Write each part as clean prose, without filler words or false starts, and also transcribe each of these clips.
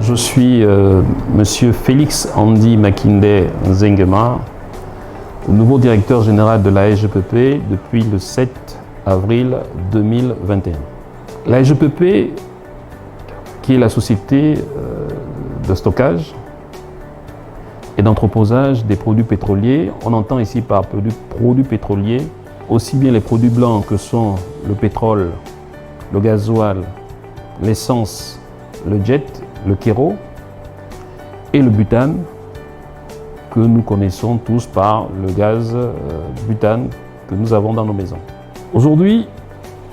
Je suis Monsieur Félix Andy Makinde Nzengema, le nouveau directeur général de la SGPP depuis le 7 avril 2021. La SGPP, qui est la société de stockage et d'entreposage des produits pétroliers, on entend ici par produits pétroliers aussi bien les produits blancs que sont le pétrole, le gasoil, l'essence, le jet, le kéro et le butane que nous connaissons tous par le gaz butane que nous avons dans nos maisons. Aujourd'hui,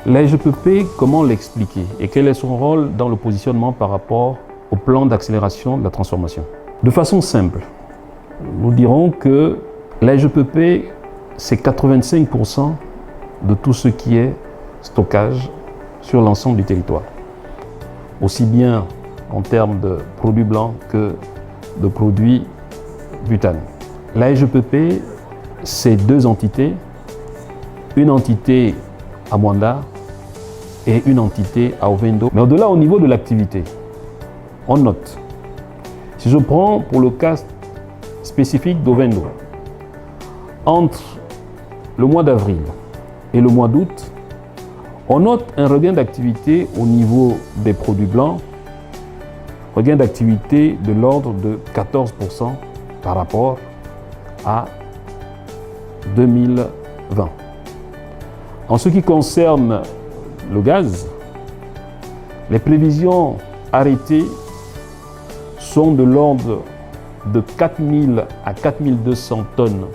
la SGPP, comment l'expliquer et quel est son rôle dans le positionnement par rapport au plan d'accélération de la transformation? De façon simple, nous dirons que la SGPP, c'est 85% de tout ce qui est stockage sur l'ensemble du territoire, aussi bien en termes de produits blancs que de produits butane. La SGPP, c'est deux entités, une entité à Mwanda et une entité à Ovendo. Mais au-delà, au niveau de l'activité, on note, si je prends pour le cas spécifique d'Ovendo, entre le mois d'avril et le mois d'août, on note un regain d'activité au niveau des produits blancs, regain d'activité de l'ordre de 14% par rapport à 2020. En ce qui concerne le gaz, les prévisions arrêtées sont de l'ordre de 4000 à 4200 tonnes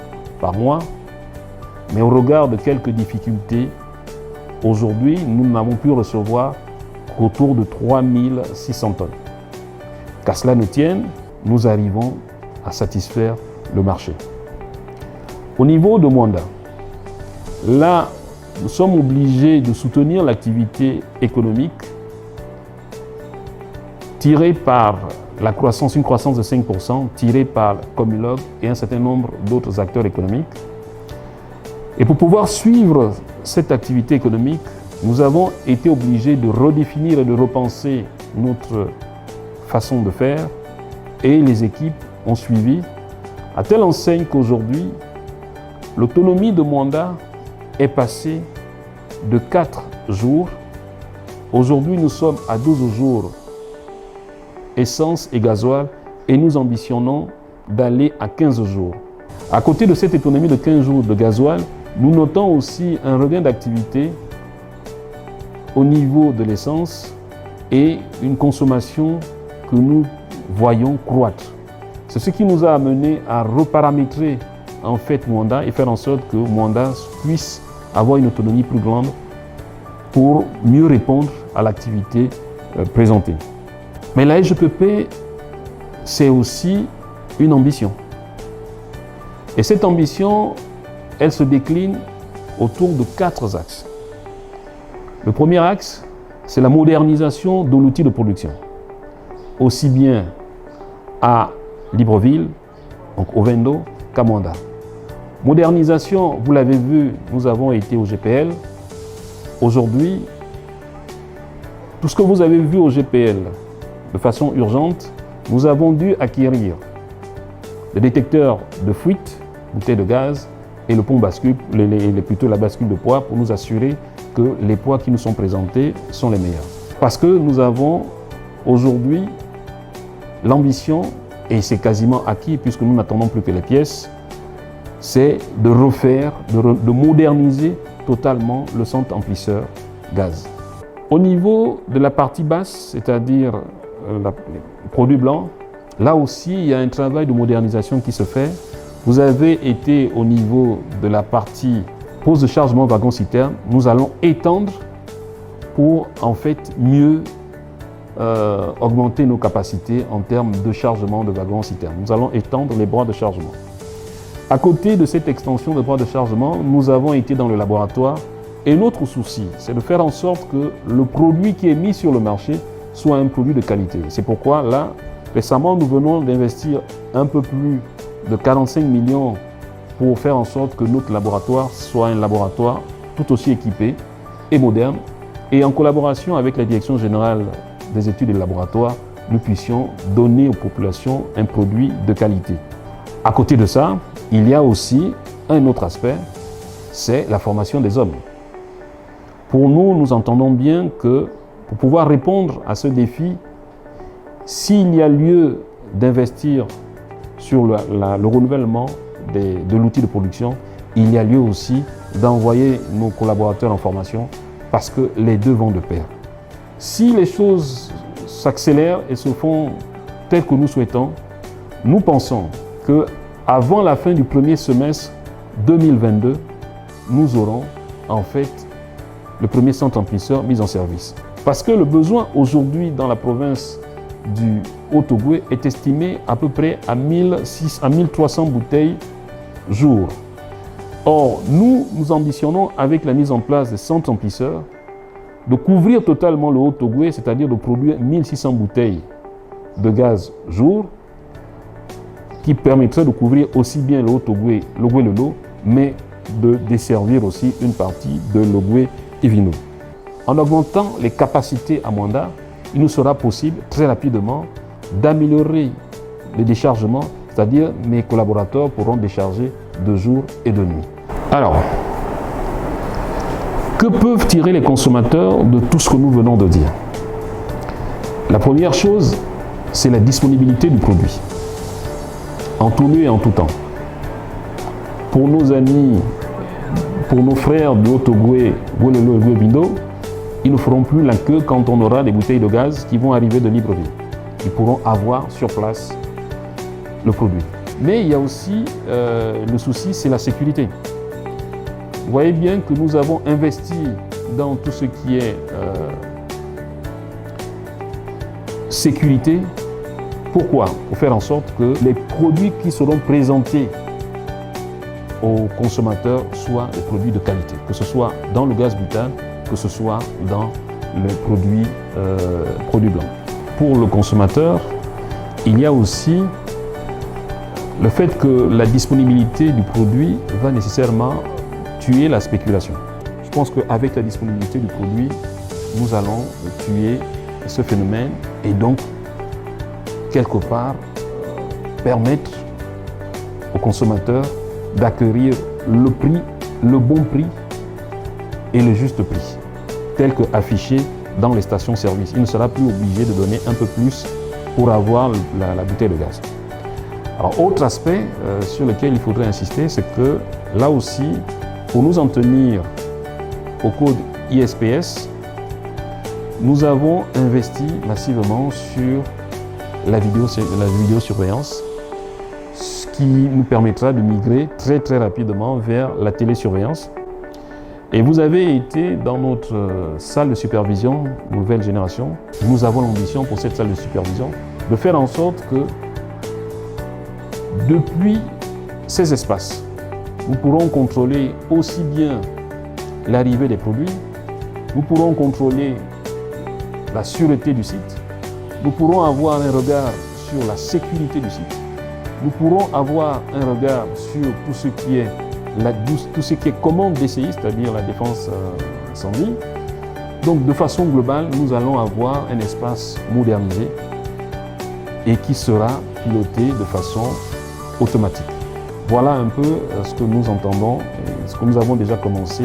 par mois, mais au regard de quelques difficultés, aujourd'hui, nous n'avons pu recevoir qu'autour de 3600 tonnes. Qu'à cela ne tienne, nous arrivons à satisfaire le marché. Au niveau de Mwanda, là, nous sommes obligés de soutenir l'activité économique tirée par la croissance, une croissance de 5%, tirée par Comulog et un certain nombre d'autres acteurs économiques. Et pour pouvoir suivre cette activité économique, nous avons été obligés de redéfinir et de repenser notre façon de faire et les équipes ont suivi à telle enseigne qu'aujourd'hui, l'autonomie de Mwanda est passée de 4 jours. Aujourd'hui, nous sommes à 12 jours essence et gasoil et nous ambitionnons d'aller à 15 jours. À côté de cette autonomie de 15 jours de gasoil, nous notons aussi un regain d'activité au niveau de l'essence et une consommation que nous voyons croître. C'est ce qui nous a amené à reparamétrer en fait Mwanda et faire en sorte que Mwanda puisse avoir une autonomie plus grande pour mieux répondre à l'activité présentée. Mais la SGPP, c'est aussi une ambition. Et cette ambition, elle se décline autour de 4 axes. Le premier axe, c'est la modernisation de l'outil de production, aussi bien à Libreville, donc Ovendo, qu'à Mwanda. Modernisation, vous l'avez vu, nous avons été au GPL. Aujourd'hui, tout ce que vous avez vu au GPL de façon urgente, nous avons dû acquérir le détecteur de fuite, bouteille de gaz, et le pont bascule, plutôt la bascule de poids pour nous assurer que les poids qui nous sont présentés sont les meilleurs. Parce que nous avons aujourd'hui l'ambition, et c'est quasiment acquis puisque nous n'attendons plus que les pièces, c'est de refaire, de moderniser totalement le centre amplisseur gaz. Au niveau de la partie basse, c'est-à-dire les produits blancs, là aussi il y a un travail de modernisation qui se fait. Vous avez été au niveau de la partie pose de chargement wagon-citerne. Nous allons étendre pour en fait mieux augmenter nos capacités en termes de chargement de wagons-citernes. Nous allons étendre les bras de chargement. À côté de cette extension de bras de chargement, nous avons été dans le laboratoire et notre souci, c'est de faire en sorte que le produit qui est mis sur le marché soit un produit de qualité. C'est pourquoi là, récemment, nous venons d'investir un peu plus de 45 millions pour faire en sorte que notre laboratoire soit un laboratoire tout aussi équipé et moderne et en collaboration avec la Direction générale des études et laboratoires, nous puissions donner aux populations un produit de qualité. À côté de ça, il y a aussi un autre aspect, c'est la formation des hommes. Pour nous, nous entendons bien que pour pouvoir répondre à ce défi, s'il y a lieu d'investir sur le renouvellement de l'outil de production, il y a lieu aussi d'envoyer nos collaborateurs en formation parce que les deux vont de pair. Si les choses s'accélèrent et se font telles que nous souhaitons, nous pensons qu'avant la fin du premier semestre 2022, nous aurons en fait le premier centre amplisseur mis en service. Parce que le besoin aujourd'hui dans la province du Haut-Ogooué est estimé à peu près à 1300 bouteilles jour. Or, nous ambitionnons avec la mise en place des centres amplisseurs de couvrir totalement le Haut-Ogooué, c'est-à-dire de produire 1600 bouteilles de gaz jour, qui permettrait de couvrir aussi bien le Haut-Ogooué, l'Ogooué-le-Lot, mais de desservir aussi une partie de l'Ogooué et Vino. En augmentant les capacités à Mwanda, il nous sera possible très rapidement d'améliorer le déchargement, c'est-à-dire mes collaborateurs pourront décharger de jour et de nuit. Alors, que peuvent tirer les consommateurs de tout ce que nous venons de dire? La première chose, c'est la disponibilité du produit, en tout lieu et en tout temps. Pour nos amis, pour nos frères du Haut-Ogooué, Ogooué-le-Lot et Ogooué-Bindo, ils ne feront plus la queue quand on aura des bouteilles de gaz qui vont arriver de Libreville. Ils pourront avoir sur place le produit. Mais il y a aussi le souci, c'est la sécurité. Vous voyez bien que nous avons investi dans tout ce qui est sécurité. Pourquoi? Pour faire en sorte que les produits qui seront présentés aux consommateurs soient des produits de qualité, que ce soit dans le gaz butane, que ce soit dans le produit blanc. Pour le consommateur, il y a aussi le fait que la disponibilité du produit va nécessairement tuer la spéculation. Je pense qu'avec la disponibilité du produit, nous allons tuer ce phénomène et donc, quelque part, permettre aux consommateurs d'acquérir le prix, le bon prix et le juste prix, tel qu'affiché dans les stations-service. Il ne sera plus obligé de donner un peu plus pour avoir la bouteille de gaz. Alors, autre aspect sur lequel il faudrait insister, c'est que là aussi, pour nous en tenir au code ISPS, nous avons investi massivement sur la vidéosurveillance, ce qui nous permettra de migrer très très rapidement vers la télésurveillance. Et vous avez été dans notre salle de supervision nouvelle génération. Nous avons l'ambition pour cette salle de supervision de faire en sorte que depuis ces espaces, nous pourrons contrôler aussi bien l'arrivée des produits, nous pourrons contrôler la sûreté du site, nous pourrons avoir un regard sur la sécurité du site, nous pourrons avoir un regard sur tout ce qui est commande DCI, c'est-à-dire la défense incendie. Donc de façon globale, nous allons avoir un espace modernisé et qui sera piloté de façon automatique. Voilà un peu ce que nous entendons et ce que nous avons déjà commencé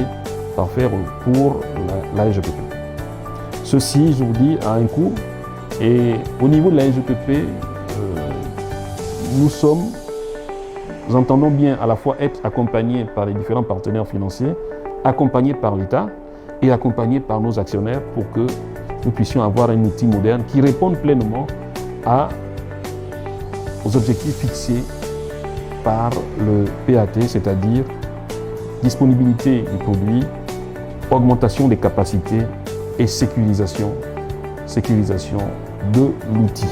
par faire pour la LGPP. Ceci, je vous dis, a un coût et au niveau de la LGPP, nous entendons bien à la fois être accompagnés par les différents partenaires financiers, accompagnés par l'État et accompagnés par nos actionnaires pour que nous puissions avoir un outil moderne qui réponde pleinement aux objectifs fixés par le PAT, c'est-à-dire disponibilité du produit, augmentation des capacités et sécurisation de l'outil.